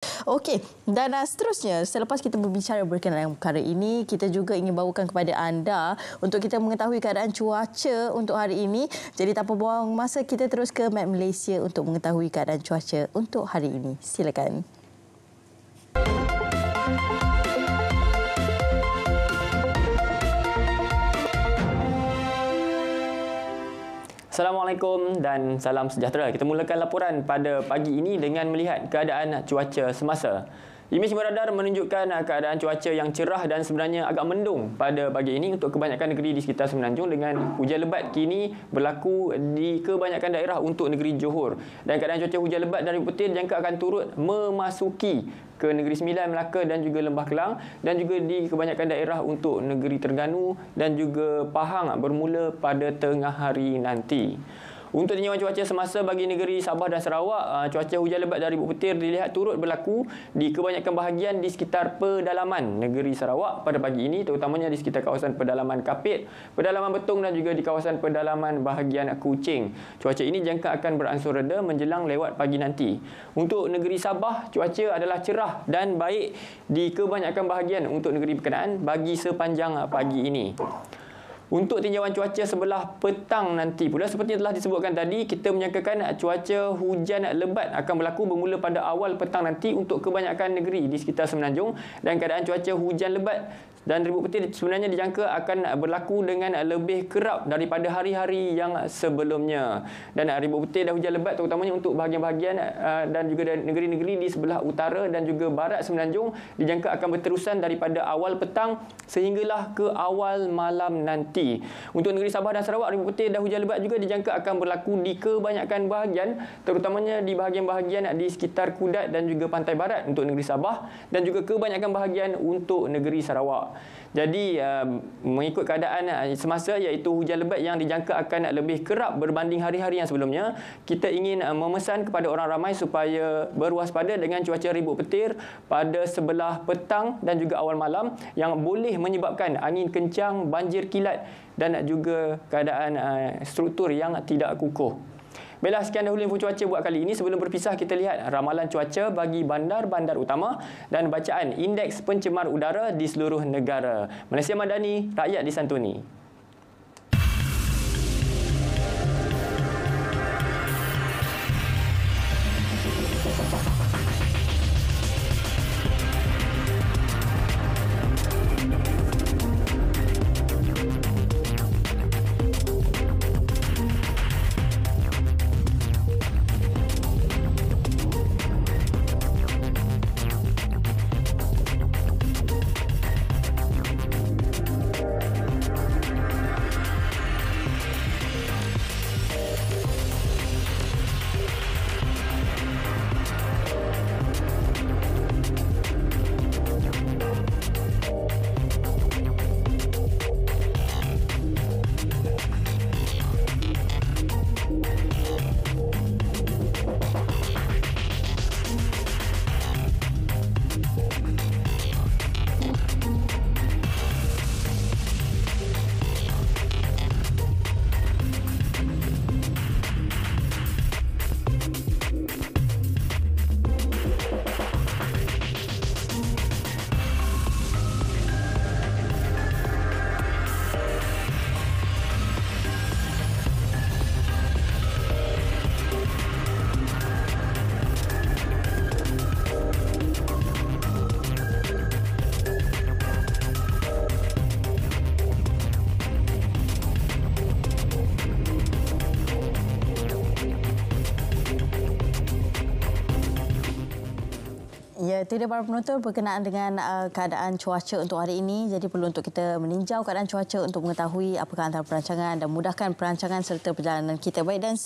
Okey, dan seterusnya selepas kita berbicara berkenaan dengan perkara ini, kita juga ingin bawakan kepada anda untuk kita mengetahui keadaan cuaca untuk hari ini. Jadi tanpa buang masa, kita terus ke Map Malaysia untuk mengetahui keadaan cuaca untuk hari ini. Silakan. Assalamualaikum dan salam sejahtera. Kita mulakan laporan pada pagi ini dengan melihat keadaan cuaca semasa. Imej radar menunjukkan keadaan cuaca yang cerah dan sebenarnya agak mendung pada pagi ini untuk kebanyakan negeri di sekitar Semenanjung, dengan hujan lebat kini berlaku di kebanyakan daerah untuk negeri Johor. Dan keadaan cuaca hujan lebat dari petir jangka akan turut memasuki ke Negeri Sembilan, Melaka dan juga Lembah Kelang, dan juga di kebanyakan daerah untuk negeri Terengganu dan juga Pahang bermula pada tengah hari nanti. Untuk tinjauan cuaca semasa bagi negeri Sabah dan Sarawak, cuaca hujan lebat dari petir dilihat turut berlaku di kebanyakan bahagian di sekitar pedalaman negeri Sarawak pada pagi ini, terutamanya di sekitar kawasan pedalaman Kapit, pedalaman Betung dan juga di kawasan pedalaman bahagian Kuching. Cuaca ini jangka akan beransur reda menjelang lewat pagi nanti. Untuk negeri Sabah, cuaca adalah cerah dan baik di kebanyakan bahagian untuk negeri berkenaan bagi sepanjang pagi ini. Untuk tinjauan cuaca sebelah petang nanti pula, seperti yang telah disebutkan tadi, kita menyangkakan cuaca hujan lebat akan berlaku bermula pada awal petang nanti untuk kebanyakan negeri di sekitar Semenanjung, dan keadaan cuaca hujan lebat dan ribut petir sebenarnya dijangka akan berlaku dengan lebih kerap daripada hari-hari yang sebelumnya. Dan ribut petir dan hujan lebat terutamanya untuk bahagian-bahagian dan juga negeri-negeri di sebelah utara dan juga barat Semenanjung dijangka akan berterusan daripada awal petang sehinggalah ke awal malam nanti. Untuk negeri Sabah dan Sarawak, ribut petir dan hujan lebat juga dijangka akan berlaku di kebanyakan bahagian, terutamanya di bahagian-bahagian di sekitar Kudat dan juga pantai barat untuk negeri Sabah, dan juga kebanyakan bahagian untuk negeri Sarawak. Jadi mengikut keadaan semasa, iaitu hujan lebat yang dijangka akan lebih kerap berbanding hari-hari yang sebelumnya, kita ingin memesan kepada orang ramai supaya berwaspada dengan cuaca ribut petir pada sebelah petang dan juga awal malam yang boleh menyebabkan angin kencang, banjir kilat dan juga keadaan struktur yang tidak kukuh. Baiklah, sekian dahulu info cuaca buat kali ini. Sebelum berpisah, kita lihat ramalan cuaca bagi bandar-bandar utama dan bacaan indeks pencemar udara di seluruh negara. Malaysia Madani, rakyat disantuni. Ya, itu dia para penonton berkenaan dengan keadaan cuaca untuk hari ini. Jadi perlu untuk kita meninjau keadaan cuaca untuk mengetahui apakah antara perancangan dan mudahkan perancangan serta perjalanan kita. Baik, dan